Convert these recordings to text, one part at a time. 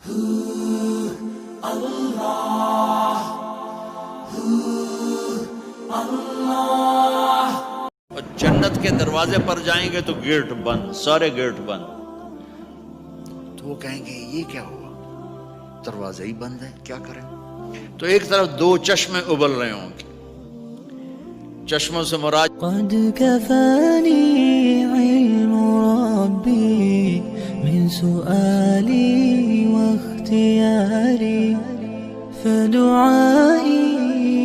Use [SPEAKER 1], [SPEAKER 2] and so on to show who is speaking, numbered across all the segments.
[SPEAKER 1] اور جنت کے دروازے پر جائیں گے تو گیٹ بند، سارے گیٹ بند. تو وہ کہیں گے یہ کیا ہوا، دروازے ہی بند ہے، کیا کریں؟ تو ایک طرف دو چشمے ابل رہے ہوں گے. چشموں سے مراد
[SPEAKER 2] قد كفاني علم ربي من سؤالي واختياري فدعائي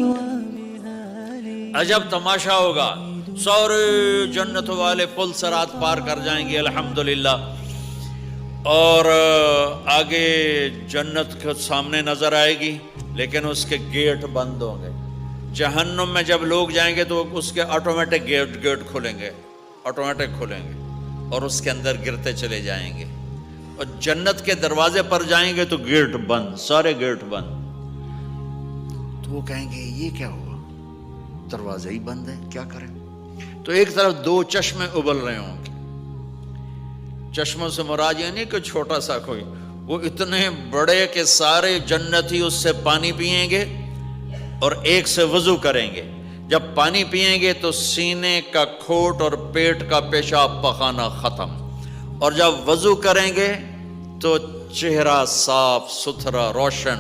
[SPEAKER 2] وبهالي.
[SPEAKER 1] عجب تماشا ہوگا، سارے جنت والے پل سرات پار کر جائیں گے الحمدللہ، اور آگے جنت کے سامنے نظر آئے گی لیکن اس کے گیٹ بند ہوں گے. جہنم میں جب لوگ جائیں گے تو اس کے آٹومیٹک گیٹ کھولیں گے، آٹومیٹک کھولیں گے اور اس کے اندر گرتے چلے جائیں گے. اور جنت کے دروازے پر جائیں گے تو گیٹ بند، سارے گیٹ بند. تو وہ کہیں گے یہ کیا ہوا، دروازے ہی بند ہے، کیا کریں؟ تو ایک طرف دو چشمے ابل رہے ہوں گے. چشموں سے مراد یہ نہیں کہ چھوٹا سا کوئی، وہ اتنے بڑے کہ سارے جنتی اس سے پانی پیئیں گے اور ایک سے وضو کریں گے. جب پانی پیئیں گے تو سینے کا کھوٹ اور پیٹ کا پیشاب پخانا ختم، اور جب وضو کریں گے تو چہرہ صاف ستھرا روشن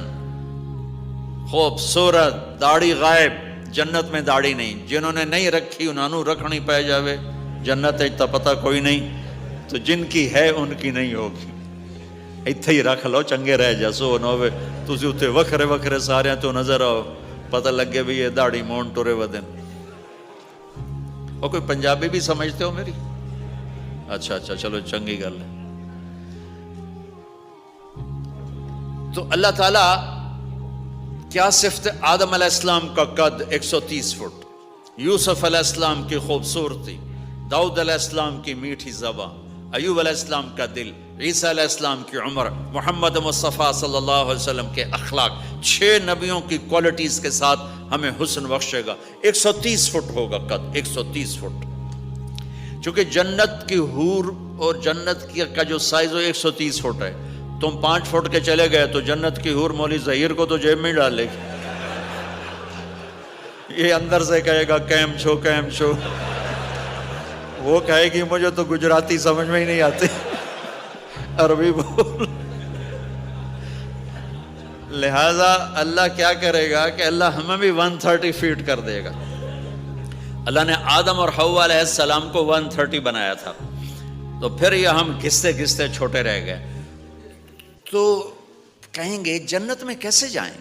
[SPEAKER 1] خوبصورت، داڑھی غائب. جنت میں داڑھی نہیں، جنہوں نے نہیں رکھی انہوں نے رکھنی پہ جاوے. جنت تو پتہ کوئی نہیں، تو جن کی ہے ان کی نہیں ہوگی. اتھے ہی رکھ لو، چنگے رہ جیسو نہ ہوئے تسی اتھے وکھرے وکھرے سارے تو نظر آؤ، پتہ لگے بھی یہ داڑھی مون ٹورے ودن. اور کوئی پنجابی بھی سمجھتے ہو میری؟ اچھا چلو چنگی گل ہے. تو اللہ تعالیٰ کیا صفت آدم علیہ السلام کا قد 130 فٹ، یوسف علیہ السلام کی خوبصورتی، داؤد علیہ السلام کی میٹھی زبان، ایوب علیہ السلام کا دل، عیسیٰ علیہ السلام کی عمر، محمد مصطفیٰ صلی اللہ علیہ وسلم کے اخلاق، 6 نبیوں کی کوالٹیز کے ساتھ ہمیں حسن بخشے گا. 130 فٹ ہوگا قد، 130 فٹ. چونکہ جنت کی حور اور جنت کا جو سائز ہو 130 فٹ ہے. تم 5 فٹ کے چلے گئے تو جنت کی حور مولی ظہیر کو تو جیب میں ڈالے گی. یہ اندر سے کہے گا کیم چھو، وہ کہے گی مجھے تو گجراتی سمجھ میں ہی نہیں آتی، عربی بول. لہذا اللہ کیا کرے گا کہ اللہ ہمیں بھی 130 فیٹ کر دے گا. اللہ نے آدم اور حوا علیہ السلام کو 130 بنایا تھا، تو پھر یہ ہم گھستے گھستے چھوٹے رہ گئے. تو کہیں گے جنت میں کیسے جائیں؟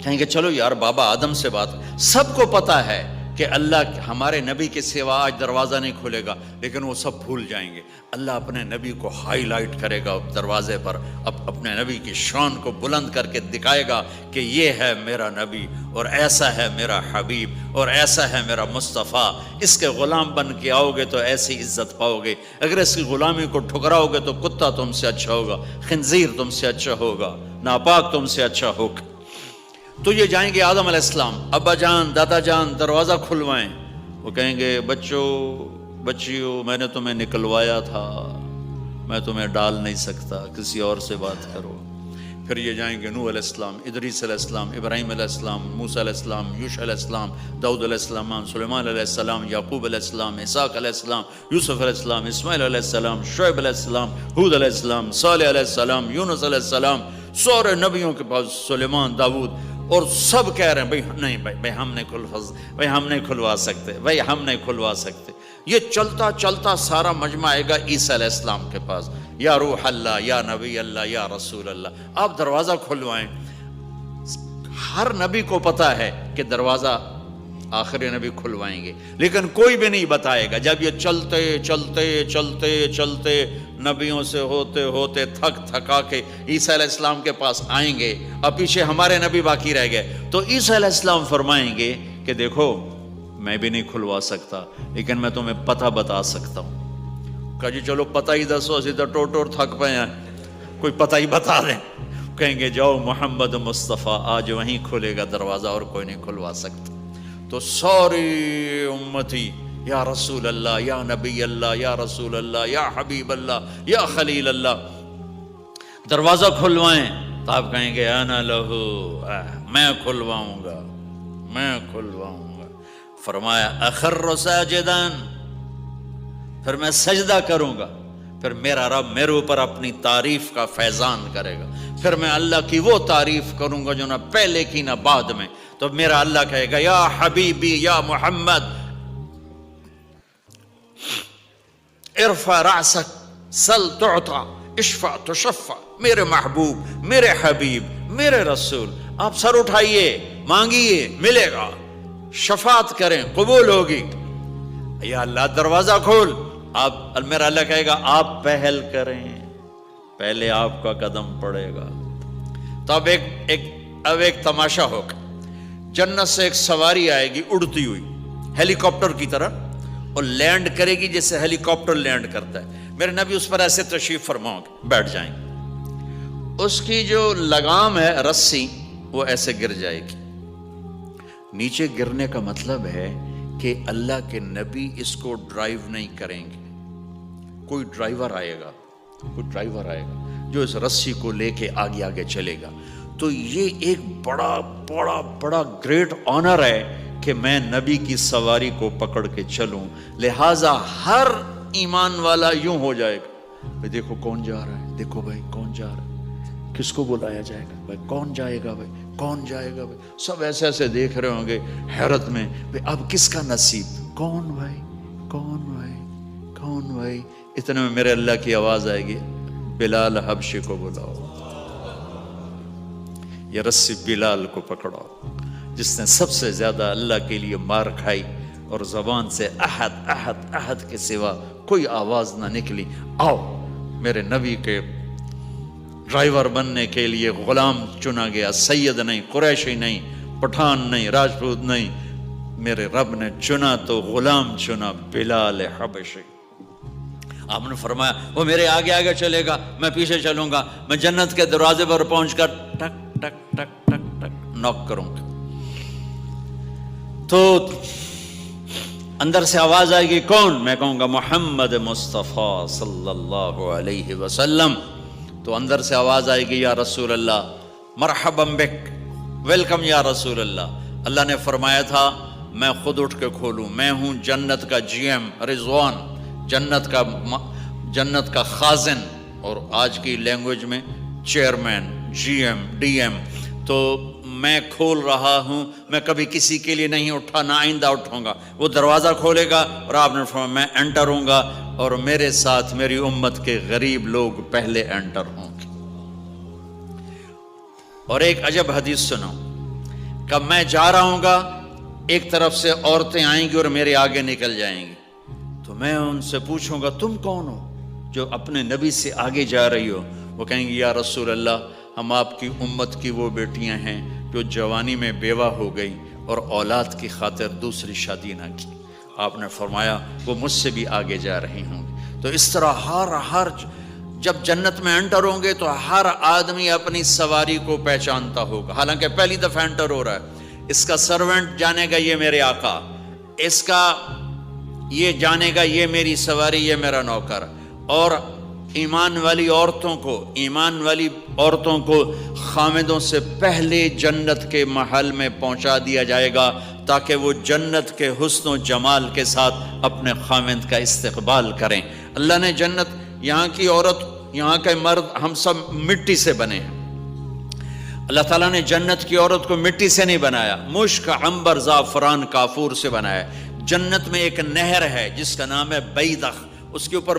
[SPEAKER 1] کہیں گے چلو یار بابا آدم سے بات. سب کو پتا ہے کہ اللہ ہمارے نبی کے سوا آج دروازہ نہیں کھلے گا، لیکن وہ سب بھول جائیں گے. اللہ اپنے نبی کو ہائی لائٹ کرے گا دروازے پر، اپنے نبی کی شان کو بلند کر کے دکھائے گا کہ یہ ہے میرا نبی، اور ایسا ہے میرا حبیب، اور ایسا ہے میرا مصطفیٰ. اس کے غلام بن کے آؤ گے تو ایسی عزت پاؤ گے، اگر اس کی غلامی کو ٹھکراؤ گے تو کتا تم سے اچھا ہوگا، خنزیر تم سے اچھا ہوگا، ناپاک تم سے اچھا ہوگا. تو یہ جائیں گے آدم علیہ السلام، ابا جان دادا جان دروازہ کھلوائیں. وہ کہیں گے بچیو میں نے تمہیں نکلوایا تھا، میں تمہیں ڈال نہیں سکتا، کسی اور سے بات کرو. پھر یہ جائیں گے نوح علیہ السلام، ادریس علیہ السلام، ابراہیم علیہ السلام، موسیٰ علیہ السلام، یوشع علیہ السلام، داؤد علیہ السلام، سلیمان علیہ السلام، یعقوب علیہ السلام، اسحاق علیہ السلام، یوسف علیہ السلام، اسماعیل علیہ السلام، شعیب علیہ السلام، ہود علیہ السلام، صالح علیہ السلام، یونس علیہ السلام. سارے نبیوں کے پاس، سلیمان، داؤد، اور سب کہہ رہے ہیں بھائی ہم نہیں کھلوا سکتے. یہ چلتا چلتا سارا مجمع آئے گا عیسیٰ علیہ السلام کے پاس، یا روح اللہ، یا نبی اللہ، یا رسول اللہ، آپ دروازہ کھلوائیں. ہر نبی کو پتا ہے کہ دروازہ آخری نبی کھلوائیں گے، لیکن کوئی بھی نہیں بتائے گا. جب یہ چلتے چلتے چلتے چلتے نبیوں سے ہوتے ہوتے تھکا کے عیسیٰ علیہ السلام کے پاس آئیں گے، اب پیچھے ہمارے نبی باقی رہ گئے، تو عیسیٰ علیہ السلام فرمائیں گے کہ دیکھو میں بھی نہیں کھلوا سکتا، لیکن میں تمہیں پتہ بتا سکتا ہوں. کہا جی چلو پتہ ہی دسو، اسی تو ٹور تھک پے ہیں، کوئی پتہ ہی بتا دیں. کہیں گے جاؤ محمد مصطفیٰ، آج وہیں کھلے گا دروازہ اور کوئی نہیں کھلوا سکتا. تو ساری امتی یا رسول اللہ، یا نبی اللہ، یا رسول اللہ، یا حبیب اللہ، یا خلیل اللہ، دروازہ کھلوائیں تو آپ کہیں گے انا لہو، میں کھلواؤں گا، میں کھلواؤں گا۔ فرمایا اخر ساجدان، پھر میں سجدہ کروں گا، پھر میرا رب میرے اوپر اپنی تعریف کا فیضان کرے گا، پھر میں اللہ کی وہ تعریف کروں گا جو نہ پہلے کی نہ بعد میں۔ تو میرا اللہ کہے گا یا حبیبی یا محمد ارفع رأسک سل تعطا اشفع تشفع، میرے محبوب، میرے حبیب، میرے رسول، آپ سر اٹھائیے، مانگیے، ملے گا، شفاعت کریں، قبول ہوگی۔ یا اللہ دروازہ کھول، آپ، میرا اللہ کہے گا آپ پہل کریں، پہلے آپ کا قدم پڑے گا۔ تو اب ایک تماشا ہوگا، جنت سے ایک سواری آئے گی اڑتی ہوئی ہیلی کاپٹر کی طرح، اور لینڈ کرے گی جیسے ہیلی کاپٹر لینڈ کرتا ہے۔ میرے نبی اس پر ایسے تشریف فرماؤ گے، بیٹھ جائیں گے، اس کی جو لگام ہے رسی وہ ایسے گر جائے گی۔ نیچے گرنے کا مطلب ہے کہ اللہ کے نبی اس کو ڈرائیو نہیں کریں گے، کوئی ڈرائیور آئے گا جو اس رسی کو لے کے آگے آگے چلے گا۔ تو یہ ایک بڑا گریٹ آنر ہے کہ میں نبی کی سواری کو پکڑ کے چلوں، لہٰذا ہر ایمان والا یوں ہو جائے گا، بھائی دیکھو کون جا رہا ہے، دیکھو بھائی کون جا رہا ہے، کس کو بلایا جائے گا، بھائی کون جائے گا، بھائی کون جائے گا، بھائی سب ایسے ایسے دیکھ رہے ہوں گے حیرت میں، بھائی اب کس کا نصیب، کون بھائی کون بھائی کون بھائی۔ اتنے میں میرے اللہ کی آواز آئے گی بلال حبشی کو بلاؤ، یہ رسی بلال کو پکڑاؤ، جس نے سب سے زیادہ اللہ کے لیے مار کھائی اور زبان سے احد احد احد کے سوا کوئی آواز نہ نکلی۔ آؤ، میرے نبی کے ڈرائیور بننے کے لیے غلام چنا گیا، سید نہیں، قریشی نہیں، پٹھان نہیں، راجپوت نہیں، میرے رب نے چنا تو غلام چنا، بلال حبشی۔ آپ نے فرمایا وہ میرے آگے آگے چلے گا، میں پیچھے چلوں گا، میں جنت کے دروازے پر پہنچ کر ٹک ٹک ٹک ٹک ٹک نوک کروں گا، تو اندر سے آواز آئے گی کون؟ میں کہوں گا محمد مصطفیٰ صلی اللہ علیہ وسلم۔ تو اندر سے آواز آئے گی یا رسول اللہ مرحبا بک، ویلکم یا رسول اللہ۔ اللہ نے فرمایا تھا میں خود اٹھ کے کھولوں، میں ہوں جنت کا جی ایم رضوان، جنت کا خازن، اور آج کی لینگویج میں chairman, G M, D M. تو میں کھول رہا ہوں، میں کبھی کسی کے لیے نہیں اٹھا، نہ آئندہ اٹھوں گا۔ وہ دروازہ کھولے گا اور آپ نے فرمایا میں انٹر ہوں گا، اور میرے ساتھ میری امت کے غریب لوگ پہلے انٹر ہوں گے۔ اور ایک عجب حدیث سنو، کہ میں جا رہا ہوں گا، ایک طرف سے عورتیں آئیں گی اور میرے آگے نکل جائیں گی، تو میں ان سے پوچھوں گا تم کون ہو جو اپنے نبی سے آگے جا رہی ہو؟ وہ کہیں گی یا رسول اللہ ہم آپ کی امت کی وہ بیٹیاں ہیں جو جوانی میں بیوہ ہو گئی اور اولاد کی خاطر دوسری شادی نہ کی۔ آپ نے فرمایا وہ مجھ سے بھی آگے جا رہی ہوں گی۔ تو اس طرح ہر جب جنت میں انٹر ہوں گے تو ہر آدمی اپنی سواری کو پہچانتا ہوگا، حالانکہ پہلی دفعہ انٹر ہو رہا ہے۔ اس کا سرونٹ جانے گا یہ میرے آقا، اس کا یہ جانے گا یہ میری سواری، یہ میرا نوکر۔ اور ایمان والی عورتوں کو خامدوں سے پہلے جنت کے محل میں پہنچا دیا جائے گا، تاکہ وہ جنت کے حسن و جمال کے ساتھ اپنے خامد کا استقبال کریں۔ اللہ نے جنت، یہاں کی عورت، یہاں کے مرد، ہم سب مٹی سے بنے ہیں۔ اللہ تعالیٰ نے جنت کی عورت کو مٹی سے نہیں بنایا، مشک، عنبر، زعفران، کافور سے بنایا۔ جنت میں ایک نہر ہے جس کا نام ہے بیدخ، اس کے اوپر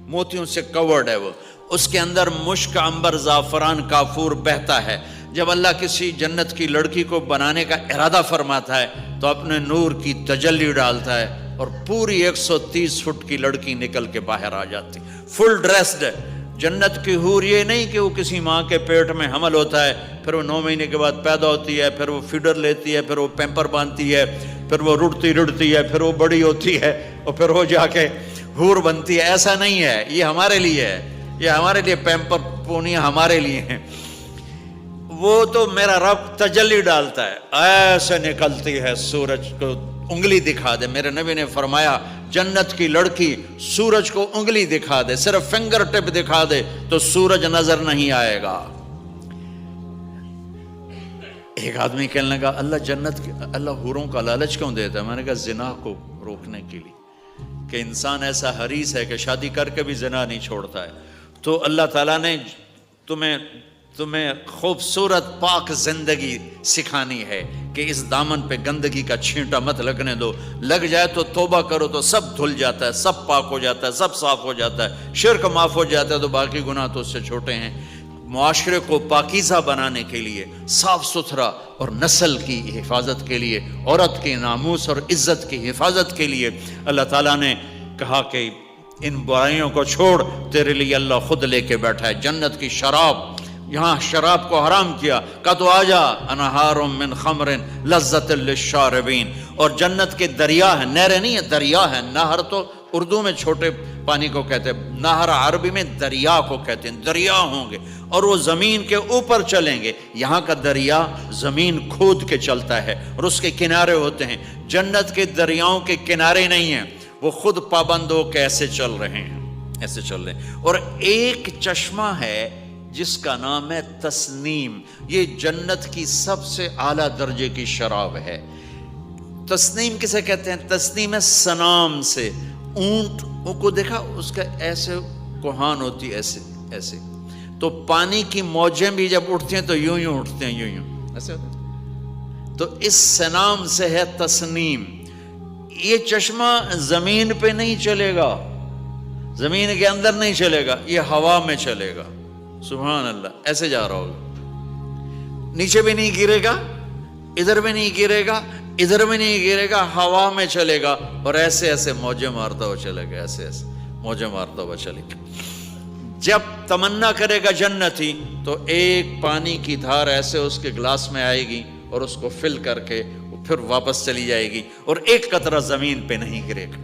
[SPEAKER 1] موتیوں سے کورڈ ہے، وہ اس کے اندر مشک، عنبر، زعفران، کافور بہتا ہے۔ جب اللہ کسی جنت کی لڑکی کو بنانے کا ارادہ فرماتا ہے تو اپنے نور کی تجلی ڈالتا ہے اور پوری 130 فٹ کی لڑکی نکل کے باہر آ جاتی، فل ڈریسڈ ہے۔ جنت کی حور یہ نہیں کہ وہ کسی ماں کے پیٹ میں حمل ہوتا ہے، پھر وہ 9 مہینے کے بعد پیدا ہوتی ہے، پھر وہ فیڈر لیتی ہے، پھر وہ پیمپر باندھتی ہے، پھر وہ رڑتی ہے، پھر وہ بڑی ہوتی ہے اور پھر وہ جا کے حور بنتی ہے۔ ایسا نہیں ہے، یہ ہمارے لیے ہے، یہ ہمارے لیے پیمپر پونی ہمارے لیے ہیں۔ وہ تو میرا رب تجلی ڈالتا ہے، ایسے نکلتی ہے، سورج کو انگلی دکھا دے۔ میرے نبی نے فرمایا جنت کی لڑکی سورج کو انگلی دکھا دے، صرف فنگر ٹپ دکھا دے تو سورج نظر نہیں آئے گا۔ ایک آدمی کہنے لگا اللہ حوروں کا لالچ کیوں دیتا ہے؟ میں نے کہا زنا کو روکنے کے لیے، کہ انسان ایسا حریص ہے کہ شادی کر کے بھی زنا نہیں چھوڑتا ہے، تو اللہ تعالیٰ نے تمہیں خوبصورت پاک زندگی سکھانی ہے کہ اس دامن پہ گندگی کا چھینٹا مت لگنے دو، لگ جائے تو توبہ کرو تو سب دھل جاتا ہے، سب پاک ہو جاتا ہے، سب صاف ہو جاتا ہے، شرک معاف ہو جاتا ہے، تو باقی گناہ تو اس سے چھوٹے ہیں۔ معاشرے کو پاکیزہ بنانے کے لیے، صاف ستھرا اور نسل کی حفاظت کے لیے، عورت کے ناموس اور عزت کی حفاظت کے لیے اللہ تعالیٰ نے کہا کہ ان برائیوں کو چھوڑ، تیرے لیے اللہ خود لے کے بیٹھا ہے جنت کی شراب۔ یہاں شراب کو حرام کیا، کہا تو آجا انہار من خمر لذت للشاربین، اور جنت کے دریا ہیں، نہریں نہیں ہیں، دریا ہیں۔ نہر تو اردو میں چھوٹے پانی کو کہتے ہیں، نہر عربی میں دریا کو کہتے ہیں، دریا ہوں گے اور وہ زمین کے اوپر چلیں گے۔ یہاں کا دریا زمین کھود کے چلتا ہے اور اس کے کنارے ہوتے ہیں۔ جنت کے دریاؤں کے کنارے نہیں ہیں، وہ خود پابند ہو کے ایسے چل رہے ہیں، ایسے چل رہے ہیں۔ اور ایک چشمہ ہے جس کا نام ہے تسنیم، یہ جنت کی سب سے اعلیٰ درجے کی شراب ہے۔ تسنیم کسے کہتے ہیں؟ تسنیم ہے سنام سے، اونٹ کو دیکھا اس کا ایسے کوہان ہوتی ہے، ایسے ایسے، تو پانی کی موجیں بھی جب اٹھتی ہیں تو یوں یوں اٹھتے ہیں، یوں ایسے ہوتے ہیں، تو اس سنام سے ہے تسنیم۔ یہ چشمہ زمین پہ نہیں چلے گا، زمین کے اندر نہیں چلے گا، یہ ہوا میں چلے گا۔ سبحان اللہ، ایسے جا رہا ہوگا، نیچے بھی نہیں گرے گا، ادھر بھی نہیں گرے گا، ادھر بھی نہیں گرے گا، ہوا میں چلے گا اور ایسے ایسے موجیں مارتا ہوا چلے گا، ایسے ایسے موجیں مارتا ہوا چلے گا۔ جب تمنا کرے گا جنتی تو ایک پانی کی دھار ایسے اس کے گلاس میں آئے گی اور اس کو فل کر کے وہ پھر واپس چلی جائے گی اور ایک قطرہ زمین پہ نہیں گرے گا۔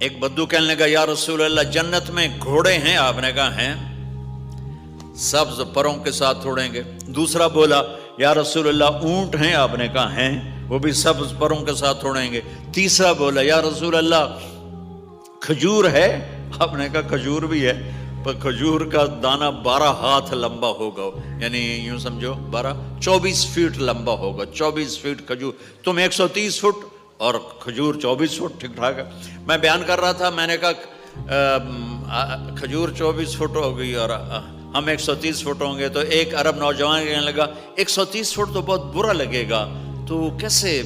[SPEAKER 1] ایک بدو کہنے لگا یا رسول اللہ جنت میں گھوڑے ہیں؟ آپ نے کہا ہیں، سبز پروں کے ساتھ اڑیں گے۔ دوسرا بولا یا رسول اللہ اونٹ ہیں؟ آپ نے کہا ہیں، وہ بھی سبز پروں کے ساتھ اڑیں گے۔ تیسرا بولا یا رسول اللہ کھجور ہے؟ آپ نے کہا کھجور بھی ہے، پر کھجور کا دانہ 12 ہاتھ لمبا ہوگا، یعنی یوں سمجھو 24 فٹ لمبا ہوگا، 24 فٹ کھجور، تم 130 فٹ اور کھجور 24 فٹ، ٹھیک ٹھاک ہے۔ میں بیان کر رہا تھا، میں نے کہا کھجور 24 فٹ ہوگی اور ہم 130 فٹ ہوں گے، تو ایک عرب نوجوان کہنے لگا 130 فٹ تو بہت برا لگے گا، تو کیسے،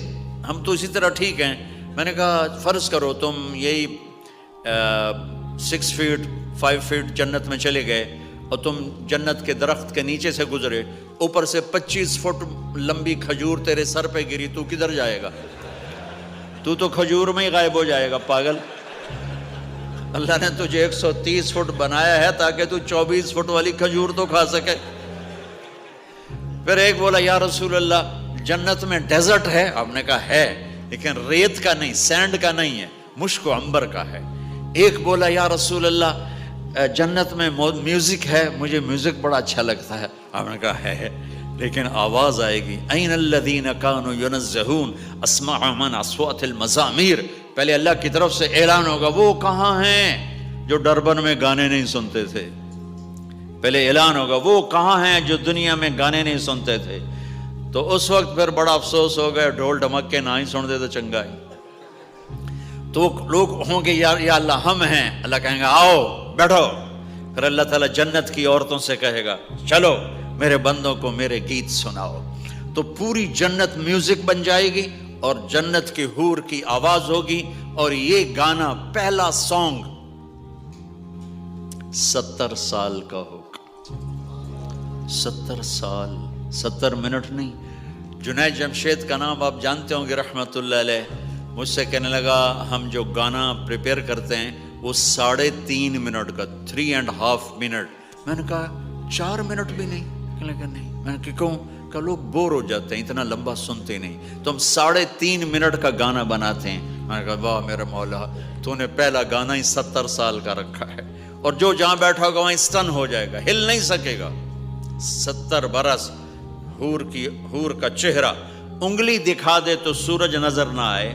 [SPEAKER 1] ہم تو اسی طرح ٹھیک ہیں۔ میں نے کہا فرض کرو تم یہی 6 فٹ 5 فٹ جنت میں چلے گئے اور تم جنت کے درخت کے نیچے سے گزرے، اوپر سے 25 فٹ لمبی کھجور تیرے سر پہ گری، تو کدھر جائے گا؟ تو کھجور میں ہی غائب ہو جائے گا، پاگل۔ اللہ نے تجھے 130 فٹ بنایا ہے تاکہ تو 24 فٹ والی کھجور تو کھا سکے۔ پھر ایک بولا یا رسول اللہ جنت میں ڈیزرٹ ہے؟ آپ نے کہا ہے، لیکن ریت کا نہیں، سینڈ کا نہیں ہے، مشک و عنبر کا ہے۔ ایک بولا یا رسول اللہ جنت میں میوزک ہے؟ مجھے میوزک بڑا اچھا لگتا ہے۔ آپ نے کہا ہے، لیکن آواز آئے گی این الذین کانوا ینزہون اسمع من اصوات المزامیر، پہلے اللہ کی طرف سے اعلان ہوگا وہ کہاں ہیں جو ڈربن میں گانے نہیں سنتے تھے، پہلے اعلان ہوگا وہ کہاں ہیں جو دنیا میں گانے نہیں سنتے تھے۔ تو اس وقت پھر بڑا افسوس ہو گیا، ڈھول ڈھمکے نہ ہی سن دے تو چنگا ہی۔ تو لوگ ہوں گے یا اللہ ہم ہیں، اللہ کہیں گا آؤ بیٹھو، پھر اللہ تعالیٰ جنت کی عورتوں سے کہے گا چلو میرے بندوں کو میرے گیت سناؤ، تو پوری جنت میوزک بن جائے گی اور جنت کی حور کی آواز ہوگی، اور یہ گانا پہلا سانگ 70 سال کا ہوگا۔ 70 سال، 70 منٹ نہیں۔ جنید جمشید کا نام آپ جانتے ہوں گے رحمت اللہ علیہ، مجھ سے کہنے لگا ہم جو گانا پریپیئر کرتے ہیں وہ 3.5 منٹ کا، 3.5 منٹ۔ میں نے کہا 4 منٹ بھی نہیں؟ کہنے لگا نہیں۔ میں نے کہا کیوں؟ کہ لوگ بور ہو جاتے ہیں، اتنا لمبا سنتے نہیں، تو ہم 3.5 منٹ کا گانا بناتے ہیں۔ میں نے کہا واہ میرا مولا، تو نے پہلا گانا ہی 70 سال کا رکھا ہے، اور جو جہاں بیٹھا ہوگا وہیں اسٹن ہو جائے گا، ہل نہیں سکے گا۔ 70 برس حور کا چہرہ انگلی دکھا دے تو سورج نظر نہ آئے،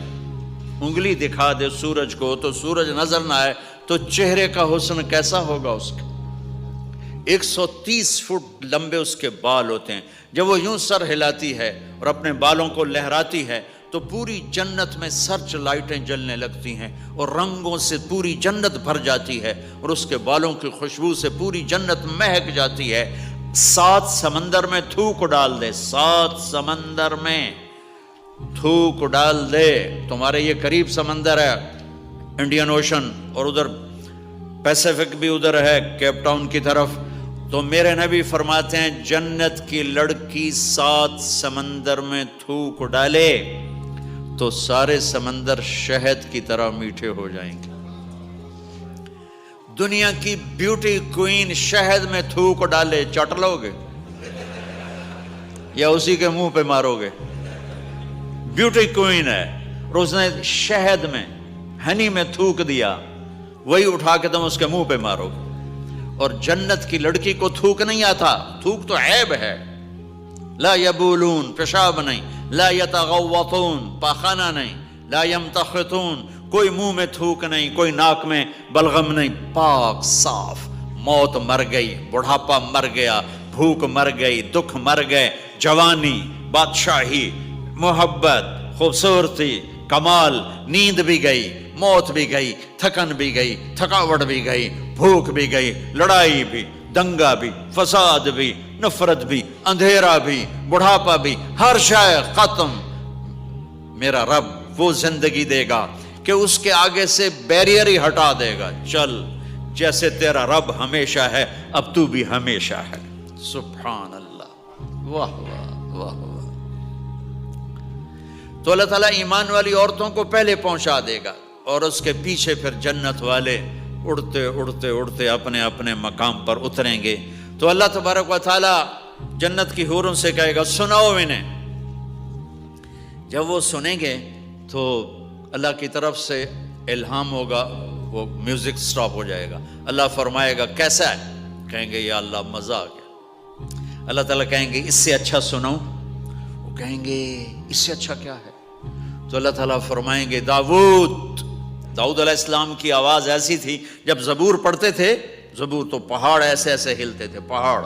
[SPEAKER 1] انگلی دکھا دے سورج کو تو سورج نظر نہ آئے، تو چہرے کا حسن کیسا ہوگا اس کا؟ 130 فٹ لمبے اس کے بال ہوتے ہیں، جب وہ یوں سر ہلاتی ہے اور اپنے بالوں کو لہراتی ہے تو پوری جنت میں سرچ لائٹیں جلنے لگتی ہیں اور رنگوں سے پوری جنت بھر جاتی ہے، اور اس کے بالوں کی خوشبو سے پوری جنت مہک جاتی ہے۔ 7 سمندر میں تھوک ڈال دے، 7 سمندر میں تھوک ڈال دے، تمہارے یہ قریب سمندر ہے انڈین اوشن، اور ادھر پیسیفک بھی ادھر ہے کیپ ٹاؤن کی طرف، تو میرے نبی فرماتے ہیں جنت کی لڑکی 7 سمندر میں تھوک ڈالے تو سارے سمندر شہد کی طرح میٹھے ہو جائیں گے۔ دنیا کی بیوٹی کوئین شہد میں تھوک ڈالے، چٹ لو گے یا اسی کے منہ پہ مارو گے؟ بیوٹی کوئین ہے اور اس نے شہد میں ہنی میں تھوک دیا، وہی اٹھا کے تم اس کے منہ پہ مارو گے۔ اور جنت کی لڑکی کو تھوک نہیں آتا، تھوک تو عیب ہے، لا یبولون پیشاب نہیں، لا یتغوطون پاخانہ نہیں، لا یمتخطون کوئی منہ میں تھوک نہیں، کوئی ناک میں بلغم نہیں، پاک صاف۔ موت مر گئی، بڑھاپا مر گیا، بھوک مر گئی، دکھ مر گئے، جوانی، بادشاہی، محبت، خوبصورتی، کمال، نیند بھی گئی، موت بھی گئی، تھکن بھی گئی، تھکاوٹ بھی گئی، بھوک بھی گئی، لڑائی بھی، دنگا بھی، فساد بھی، نفرت بھی، اندھیرا بھی، بڑھاپا بھی، ہر شے ختم۔ میرا رب وہ زندگی دے گا کہ اس کے آگے سے بیریئر ہی ہٹا دے گا، چل جیسے تیرا رب ہمیشہ ہے اب تو بھی ہمیشہ ہے۔ سبحان اللہ، واہ واہ واہ واہ۔ تو اللہ تعالیٰ ایمان والی عورتوں کو پہلے پہنچا دے گا اور اس کے پیچھے پھر جنت والے اڑتے اڑتے اڑتے اپنے اپنے مقام پر اتریں گے۔ تو اللہ تبارک و تعالیٰ جنت کی حوروں سے کہے گا سناؤ انہیں۔ جب وہ سنیں گے تو اللہ کی طرف سے الہام ہوگا، وہ میوزک سٹاپ ہو جائے گا، اللہ فرمائے گا کیسا ہے؟ کہیں گے یا اللہ مزہ آ گیا۔ اللہ تعالیٰ کہیں گے اس سے اچھا سناؤں؟ وہ کہیں گے اس سے اچھا کیا ہے؟ تو اللہ تعالیٰ فرمائیں گے داؤد علیہ السلام کی آواز ایسی تھی، جب زبور پڑھتے تھے، زبور تو پہاڑ ایسے ایسے ہلتے تھے، پہاڑ۔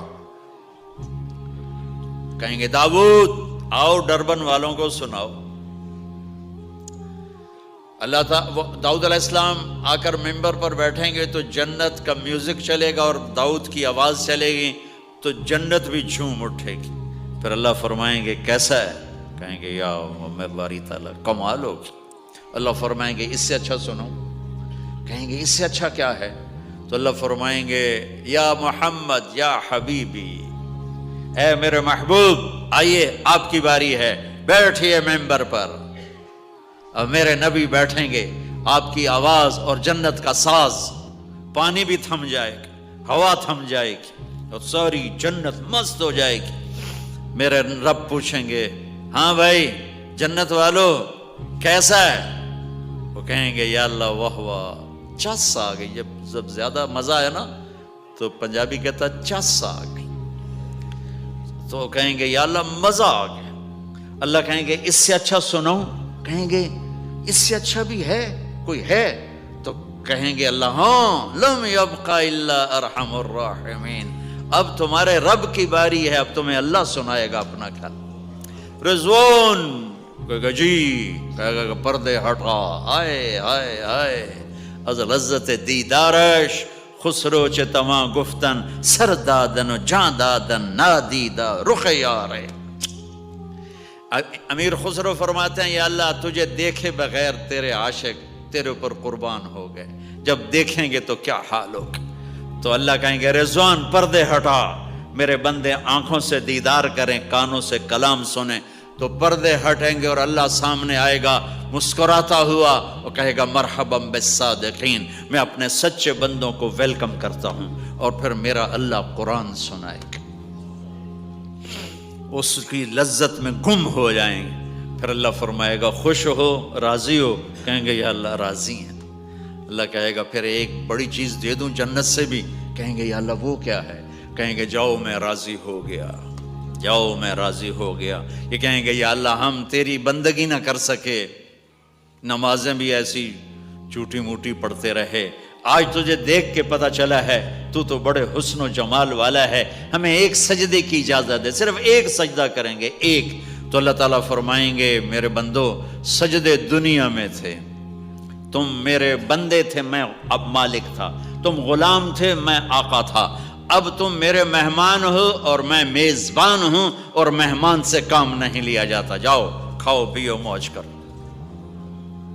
[SPEAKER 1] کہیں گے داؤد آؤ ڈربن والوں کو سناؤ۔ اللہ تعالیٰ داؤد علیہ السلام آ کر ممبر پر بیٹھیں گے تو جنت کا میوزک چلے گا اور داؤد کی آواز چلے گی تو جنت بھی جھوم اٹھے گی۔ پھر اللہ فرمائیں گے کیسا ہے؟ کہیں گے یا میں باری تعالیٰ کمال ہوگی۔ اللہ فرمائیں گے اس سے اچھا سنو؟ کہیں گے اس سے اچھا کیا ہے؟ تو اللہ فرمائیں گے یا محمد یا حبیبی، اے میرے محبوب آئیے آپ کی باری ہے، بیٹھیے ممبر پر۔ اب میرے نبی بیٹھیں گے، آپ کی آواز اور جنت کا ساز، پانی بھی تھم جائے گا، ہوا تھم جائے گی اور ساری جنت مست ہو جائے گی۔ میرے رب پوچھیں گے ہاں بھائی جنت والو کیسا ہے؟ وہ کہیں گے یا اللہ واہ واہ، چس آ گئی۔ جب زیادہ مزہ ہے نا تو پنجابی کہتا چس آ گئی، تو کہیں گے یا اللہ مزہ آ گیا۔ اللہ کہیں گے اس سے اچھا سناؤں؟ کہیں گے اس سے اچھا بھی ہے، کوئی ہے؟ تو کہیں گے اللہ ہاں لم یبقى الا ارحم الراحمین، اب تمہارے رب کی باری ہے، اب تمہیں اللہ سنائے گا اپنا خیال۔ رضوان کہے گا جی، کہے گا پردے ہٹا، آئے آئے آئے از لذت دیدارش خسرو چه تما گفتن سر دادن و جان دادن نادیدہ رخ یارے۔ امیر خسرو فرماتے ہیں یا اللہ تجھے دیکھے بغیر تیرے عاشق تیرے اوپر قربان ہو گئے، جب دیکھیں گے تو کیا حال ہوگا؟ تو اللہ کہیں گے رضوان پردے ہٹا، میرے بندے آنکھوں سے دیدار کریں، کانوں سے کلام سنیں، تو پردے ہٹیں گے اور اللہ سامنے آئے گا مسکراتا ہوا اور کہے گا مرحبا بالصادقین، میں اپنے سچے بندوں کو ویلکم کرتا ہوں۔ اور پھر میرا اللہ قرآن سنائے گا، اس کی لذت میں گم ہو جائیں گے۔ پھر اللہ فرمائے گا خوش ہو، راضی ہو؟ کہیں گے یا اللہ راضی ہیں۔ اللہ کہے گا پھر ایک بڑی چیز دے دوں جنت سے بھی؟ کہیں گے یا اللہ وہ کیا ہے؟ کہیں گے جاؤ میں راضی ہو گیا، جاؤ میں راضی ہو گیا. یہ کہیں گے یا اللہ ہم تیری بندگی نہ کر سکے, نمازیں بھی ایسی چوٹی موٹی پڑھتے رہے, آج تجھے دیکھ کے پتہ چلا ہے تو بڑے حسن و جمال والا ہے, ہمیں ایک سجدے کی اجازت ہے, صرف ایک سجدہ کریں گے, ایک. تو اللہ تعالیٰ فرمائیں گے میرے بندو سجدے دنیا میں تھے, تم میرے بندے تھے, میں اب مالک تھا, تم غلام تھے, میں آقا تھا, اب تم میرے مہمان ہو اور میں میزبان ہوں, اور مہمان سے کام نہیں لیا جاتا, جاؤ کھاؤ پیو موج کرو.